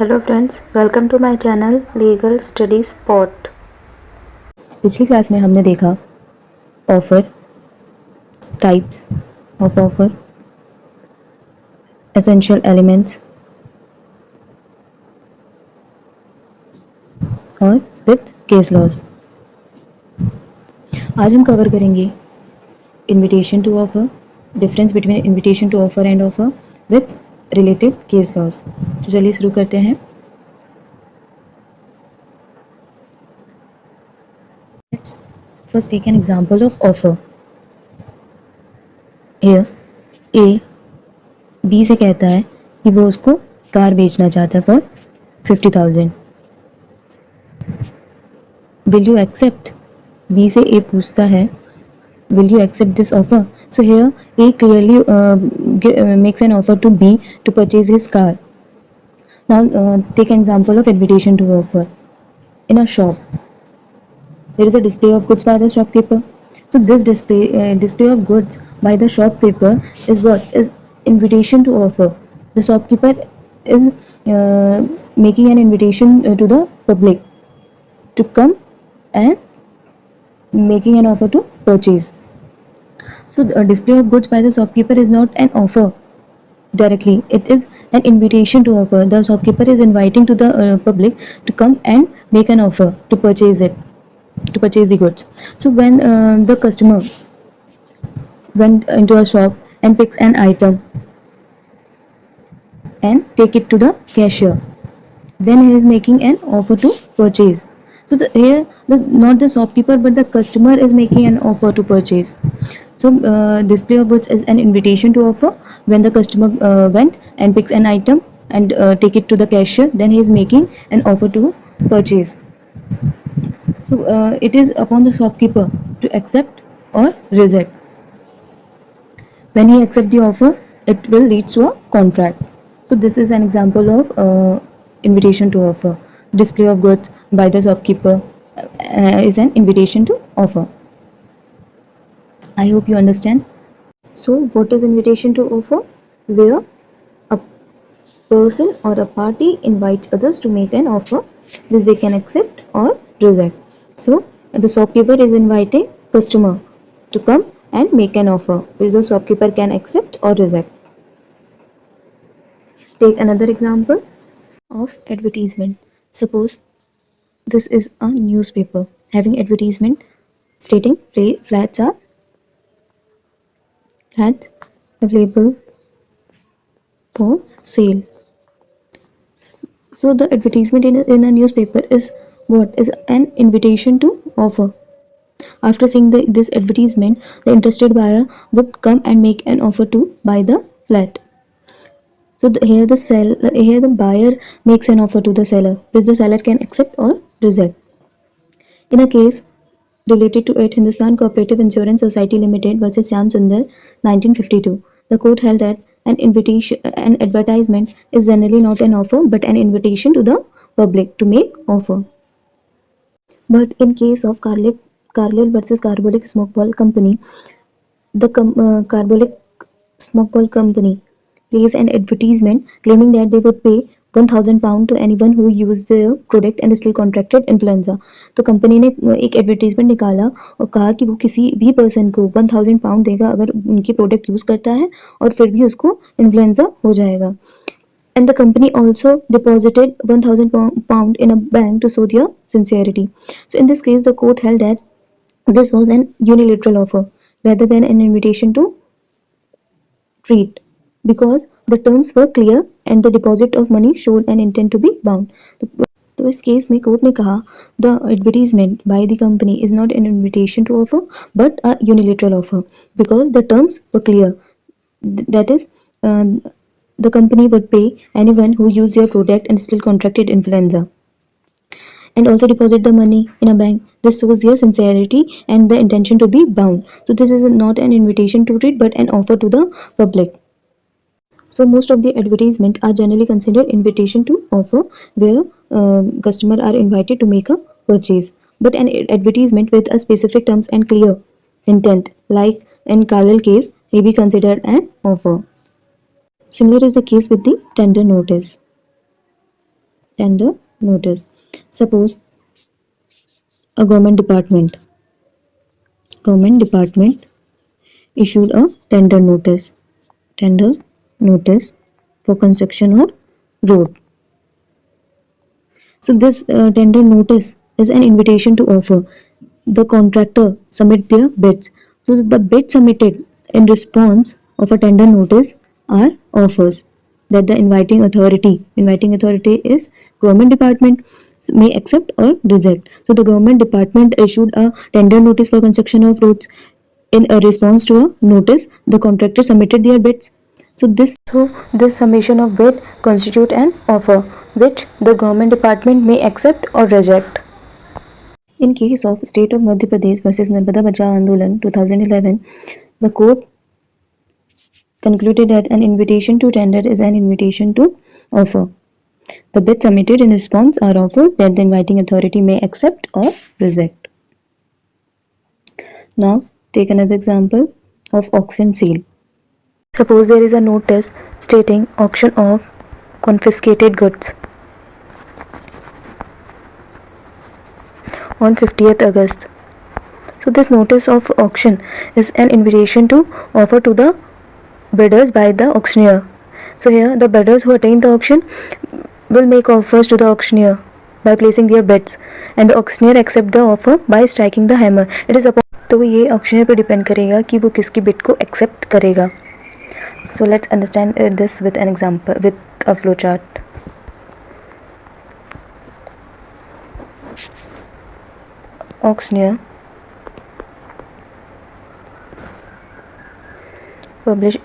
Hello friends, welcome to my channel Legal Study Spot. पिछली class में हमने देखा offer, types of offer, essential elements और with case laws. आज हम कवर करेंगे invitation to offer, difference between invitation to offer and offer with relative case laws. तो चलिए शुरू करते हैं। Let's first take an example of offer. Here A B से कहता है कि वो उसको कार बेचना चाहता है for 50,000. Will you accept? B से A पूछता है will you accept this offer? So here A clearly makes an offer to B to purchase his car. Now take an example of invitation to offer. In a shop, there is a display of goods by the shopkeeper. So this display of goods by the shopkeeper is what? Is invitation to offer. The shopkeeper is making an invitation to the public to come and making an offer to purchase. So the display of goods by the shopkeeper is not an offer directly, it is an invitation to offer. The shopkeeper is inviting to the public to come and make an offer to purchase the goods. So when the customer went into a shop and picks an item and take it to the cashier, then he is making an offer to purchase. So not the shopkeeper but the customer is making an offer to purchase. So display of goods is an invitation to offer. When the customer went and picks an item and take it to the cashier, then he is making an offer to purchase. So it is upon the shopkeeper to accept or reject. When he accepts the offer, it will lead to a contract. So this is an example of invitation to offer. Display of goods by the shopkeeper is an invitation to offer. I hope you understand. So what is invitation to offer? Where a person or a party invites others to make an offer which they can accept or reject. So the shopkeeper is inviting customer to come and make an offer which the shopkeeper can accept or reject. Take another example of advertisement. Suppose this is a newspaper having advertisement stating flats available for sale. So the advertisement in a newspaper is what? Is an invitation to offer. After seeing this advertisement, the interested buyer would come and make an offer to buy the flat. So here the buyer makes an offer to the seller, which the seller can accept or reject. In a case related to it, Hindustan Cooperative Insurance Society Limited versus Shyam Sundar, 1952, the court held that an advertisement is generally not an offer but an invitation to the public to make offer. But in case of Carlyle versus Carbolic Smoke Ball Company, the Carbolic Smoke Ball Company placed an advertisement claiming that they would pay £1,000 to anyone who used their product and still contracted influenza. तो company ने एक advertisement निकाला और कहा कि वो किसी भी पर्सन को £1,000 देगा अगर उनकी प्रोडक्ट यूज करता है और फिर भी उसको इन्फ्लुएंजा हो जाएगा. And the company also deposited £1,000 in a bank to show their sincerity. So in this case, the court held that this was an unilateral offer rather than an invitation to treat, because the terms were clear and the deposit of money showed an intent to be bound. तो इस case में court ने कहा the advertisement by the company is not an invitation to offer but a unilateral offer because the terms were clear. That is, the company would pay anyone who used their product and still contracted influenza and also deposit the money in a bank. This shows their sincerity and the intention to be bound. So this is not an invitation to treat but an offer to the public. So most of the advertisement are generally considered invitation to offer where customers are invited to make a purchase. But an advertisement with a specific terms and clear intent, like in Carlyle case, may be considered an offer. Similar is the case with the tender notice. tender notice. Suppose a government department issued a tender notice for construction of road. So this tender notice is an invitation to offer. The contractor submit their bids. So the bids submitted in response of a tender notice are offers that the inviting authority is government department, may accept or reject. So the government department issued a tender notice for construction of roads. In a response to a notice, the contractor submitted their bids. So this summation of bid constitute an offer, which the government department may accept or reject. In case of State of Madhya Pradesh versus Narmada Bachao Andolan 2011, the court concluded that an invitation to tender is an invitation to offer. The bids submitted in response are offers that the inviting authority may accept or reject. Now, take another example of auction sale. Suppose there is a notice stating auction of confiscated goods on 50th August. So this notice of auction is an invitation to offer to the bidders by the auctioneer. So here the bidders who attend the auction will make offers to the auctioneer by placing their bids, and the auctioneer accept the offer by striking the hammer. It is upon, तो ये auctioneer पे depend करेगा कि वो किसकी bid को accept करेगा. So let's understand this with an example, with a flow chart. Auctioneer publish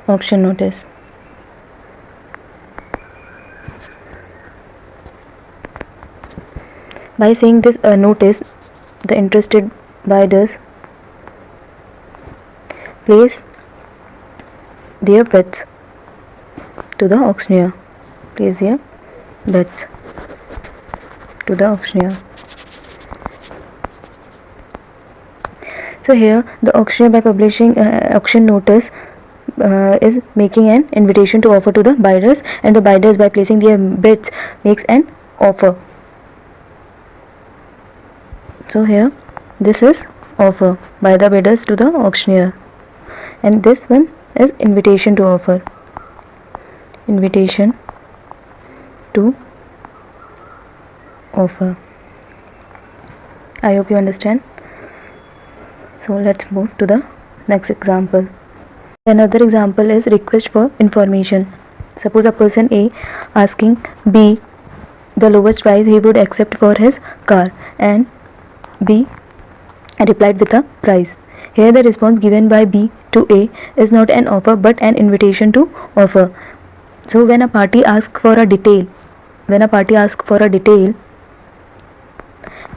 auction notice. By saying this notice, the interested bidders place their bids to the auctioneer. So here the auctioneer, by publishing auction notice, is making an invitation to offer to the bidders, and the bidders, by placing their bids, makes an offer. So here this is offer by the bidders to the auctioneer, and this one is invitation to offer. I hope you understand. So let's move to the next example. Another example is request for information. Suppose a person A asking B the lowest price he would accept for his car, and B replied with a price. Here the response given by B to A is not an offer but an invitation to offer. So when a party asks for a detail,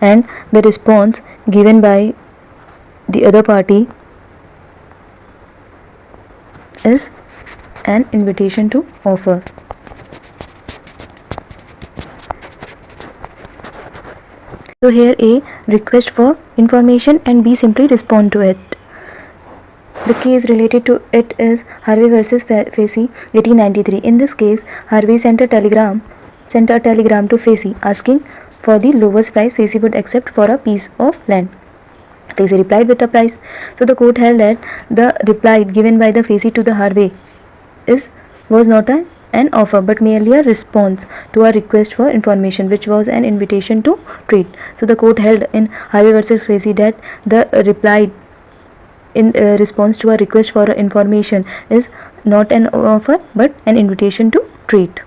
and the response given by the other party is an invitation to offer. So here A request for information and B simply respond to it. The case related to it is Harvey versus Facey 1893. In this case, Harvey sent a telegram to Facey asking for the lowest price Facey would accept for a piece of land. Facey replied with a price. So the court held that the reply given by the Facey to the Harvey was not an offer but merely a response to a request for information, which was an invitation to trade. So the court held in Harvey versus Facey that the reply in response to a request for information is not an offer but an invitation to trade.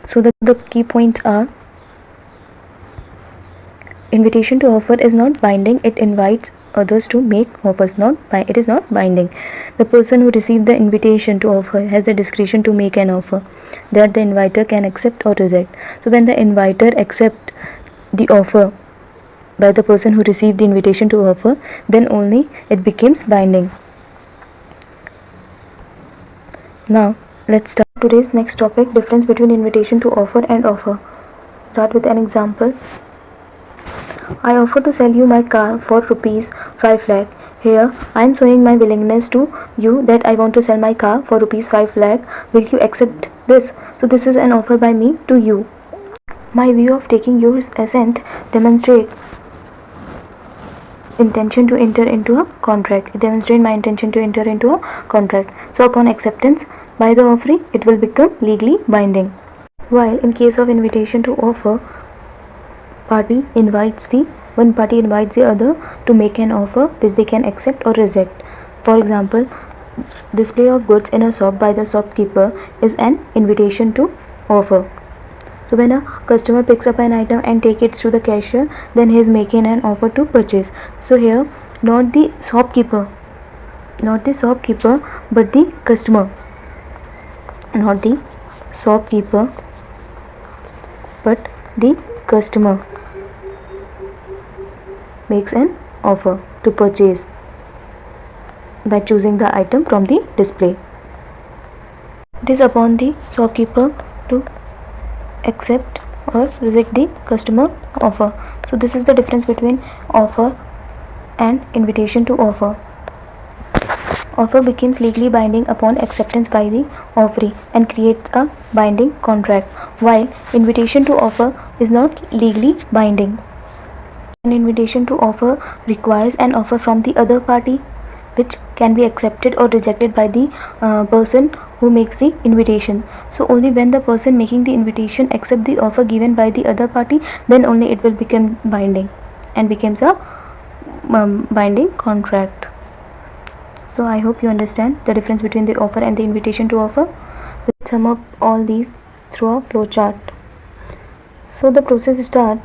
So the key points are: invitation to offer is not binding, it invites others to make offers. It is not binding. The person who received the invitation to offer has the discretion to make an offer that the inviter can accept or reject. So when the inviter accepts the offer by the person who received the invitation to offer, then only it becomes binding. Now let's start today's next topic: difference between invitation to offer and offer. Start with an example. I offer to sell you my car for rupees 5 lakh. Here I am showing my willingness to you that I want to sell my car for rupees 5 lakh. Will you accept this? So this is an offer by me to you. My view of taking yours assent demonstrate intention to enter into a contract. It demonstrates my intention to enter into a contract. So upon acceptance by the offeree, it will become legally binding. While in case of invitation to offer, one party invites the other to make an offer which they can accept or reject. For example, display of goods in a shop by the shopkeeper is an invitation to offer. So when a customer picks up an item and take it to the cashier, then he is making an offer to purchase. So here not the shopkeeper but the customer, not the shopkeeper but the customer makes an offer to purchase by choosing the item from the display. It is upon the shopkeeper to accept or reject the customer offer. So this is the difference between offer and invitation to offer. Offer becomes legally binding upon acceptance by the offeree and creates a binding contract, while invitation to offer is not legally binding. An invitation to offer requires an offer from the other party, which can be accepted or rejected by the person who makes the invitation. So only when the person making the invitation accepts the offer given by the other party, then only it will become binding and becomes a binding contract. So I hope you understand the difference between the offer and the invitation to offer. Let's sum up all these through a flow chart. So the process starts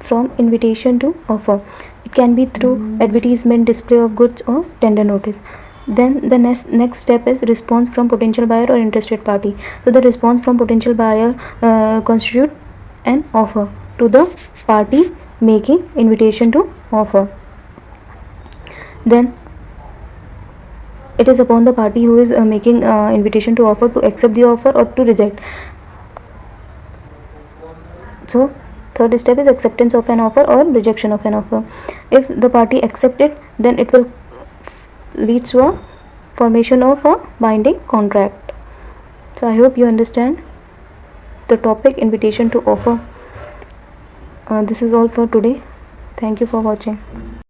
from invitation to offer. It can be through advertisement, display of goods or tender notice. Then the next step is response from potential buyer or interested party. So the response from potential buyer constitute an offer to the party making invitation to offer. Then it is upon the party who is making invitation to offer to accept the offer or to reject. So third step is acceptance of an offer or rejection of an offer. If the party accepts it, then it will lead to a formation of a binding contract. So I hope you understand the topic invitation to offer. This is all for today. Thank you for watching.